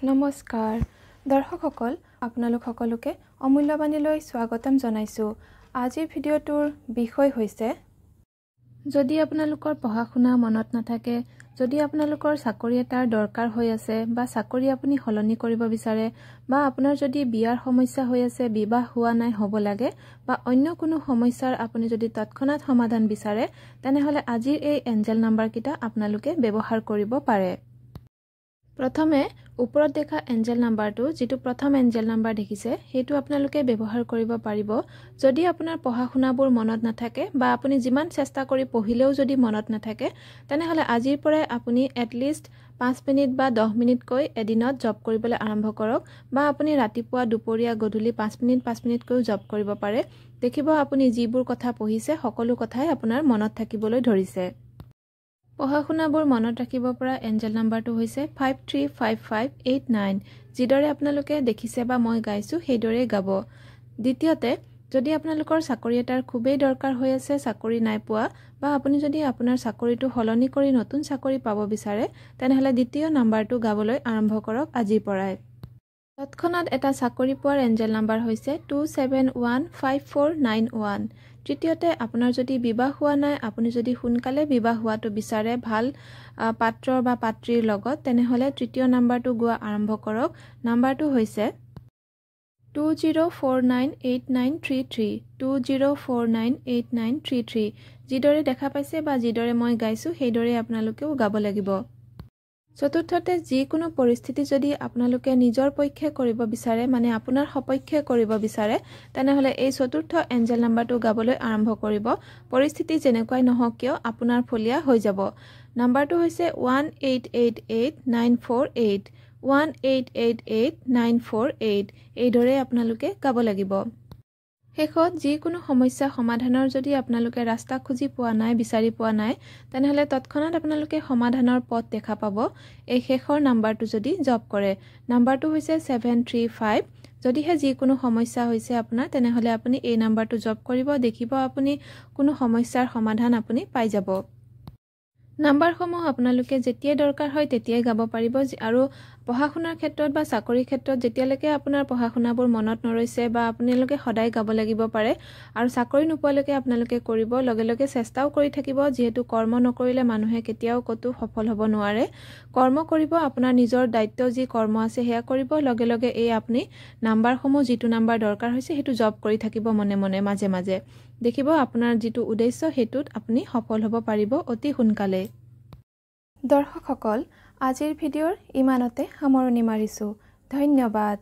নমস্কাৰ দৰ্শকসকল আপোনালোক সকলোকে অমূল্যবাণীলৈ স্বাগতম জনাইছো। আজিৰ ভিডিঅ'টোৰ বিষয় হৈছে যদি আপোনালোকৰ পঢ়া-শুনা মনত নাথাকে, যদি আপোনালোকৰ চাকৰি এটাৰ দৰকাৰ হৈ আছে বা চাকৰি আপুনি সলনি কৰিব বিচাৰে বা আপোনাৰ যদি বিয়াৰ সমস্যা হৈ আছে, বিবাহ হোৱা নাই হ'ব লাগে বা অন্য কোনো সমস্যাৰ আপুনি যদি তৎক্ষণাত সমাধান বিচাৰে, তেনেহলে আজিৰ এই এঞ্জেল নাম্বাৰ কিটা আপোনালোকে ব্যৱহাৰ কৰিব পাৰে। প্ৰথমে ওপৰত দেখা এঞ্জেল নাম্বাৰটো যেটো প্ৰথম এঞ্জেল নাম্বাৰ দেখিছে হেতু আপোনালোকে ব্যৱহাৰ কৰিব পাৰিব যদি আপোনাৰ পঢ়া-শুনাবোৰ মনত নাথাকে বা আপুনি যিমান চেষ্টা কৰি পঢ়িলেও যদি মনত নাথাকে, তেনেহলে আজিৰ পৰাই আপুনি এটলিষ্ট 5 মিনিট বা 10 মিনিট কৈ এদিনত জব কৰিবলৈ আৰম্ভ কৰক বা আপুনি ৰাতিপুৱা দুপৰীয়া গধূলি 5 মিনিট কৈ জব কৰিব পাৰে। দেখিব আপুনি যিবোৰ কথা পঢ়িছে সকলো কথাই আপোনাৰ মনত থাকিবলৈ ধৰিছে। পঢ়া-শুনাবোৰ মনত ৰাখিব পৰা এঞ্জেল নাম্বাৰটো হৈছে 535589 যিদৰে আপোনালোকে দেখিছে বা মই গাইছো সেইদৰে গাব। দ্বিতীয়তে যদি আপোনালোকৰ চাকৰি এটাৰ খুবেই দৰকাৰ হৈ আছে, চাকৰি নাই পোৱা বা আপুনি যদি আপোনাৰ চাকৰিটো সলনি কৰি নতুন চাকৰি পাব বিচাৰে, তেনেহলে দ্বিতীয় নাম্বাৰটো গাবলৈ আৰম্ভ কৰক আজিৰ পৰাই। তৎক্ষণাত এটা চাকৰি পোৱাৰ এঞ্জেল নাম্বাৰ হৈছে 271541। তৃতীয়তে আপোনাৰ যদি বিবাহ হোৱা নাই, আপুনি যদি সোনকালে বিবাহ হোৱাটো বিচাৰে ভাল পাত্ৰ বা পাত্ৰীৰ লগত, তেনেহলে তৃতীয় নাম্বাৰটো গোৱা আৰম্ভ কৰক। নাম্বাৰটো হৈছে 20498933 20498933 যিদৰে দেখা পাইছে বা যিদৰে মই গাইছো সেইদৰে আপোনালোকেও গাব লাগিব। চতুৰ্থতে যিকোনো পৰিস্থিতি যদি আপোনালোকে নিজৰ পক্ষে কৰিব বিচাৰে, মানে আপোনাৰ সপক্ষে কৰিব বিচাৰে, তেনেহলে এই চতুৰ্থ এঞ্জেল নাম্বাৰটো গাবলৈ আৰম্ভ কৰিব। পৰিস্থিতি যেনেকুৱাই নহওক কিয় আপোনাৰ ফলিয়া হৈ যাব। নাম্বাৰটো হৈছে 1888948 1888948 এইদৰে আপোনালোকে গাব লাগিব। শেষত যিকোনো সমস্যা সমাধানৰ যদি আপোনালোকে ৰাস্তা খুজি পোৱা নাই, বিচাৰি পোৱা নাই, তেনেহলে তৎক্ষণাত আপোনালোকে সমাধানৰ পথ দেখা পাব এই শেষৰ নাম্বাৰটো যদি জব কৰে। নাম্বাৰটো হৈছে 735। যদিহে যিকোনো সমস্যা হৈছে আপোনাৰ, তেনেহলে আপুনি এই নাম্বাৰটো জব কৰিব, দেখিব আপুনি কোনো সমস্যাৰ সমাধান আপুনি পাই যাব। নাম্বাৰসমূহ আপোনালোকে যেতিয়াই দৰকাৰ হয় তেতিয়াই গাব পাৰিব আৰু পঢ়া-শুনাৰ ক্ষেত্ৰত বা চাকৰিৰ ক্ষেত্ৰত যেতিয়ালৈকে আপোনাৰ পঢ়া-শুনাবোৰ মনত নৰৈছে বা আপোনালোকে সদায় গাব লাগিব পাৰে আৰু চাকৰি নোপোৱালৈকে আপোনালোকে কৰিব, লগে লগে চেষ্টাও কৰি থাকিব, যিহেতু কৰ্ম নকৰিলে মানুহে কেতিয়াও কতো সফল হ'ব নোৱাৰে। কৰ্ম কৰিব, আপোনাৰ নিজৰ দায়িত্ব যি কৰ্ম আছে সেয়া কৰিব, লগে লগে এই আপুনি নাম্বাৰসমূহ যিটো নাম্বাৰ দৰকাৰ হৈছে সেইটো জব কৰি থাকিব মনে মনে মাজে মাজে। দেখিব আপোনাৰ যিটো উদ্দেশ্য হেতুত আপুনি সফল হ'ব পাৰিব অতি সোনকালে। দৰ্শকসকল আজিৰ ভিডিঅ'ৰ ইমানতে সামৰণি মাৰিছো। ধন্যবাদ।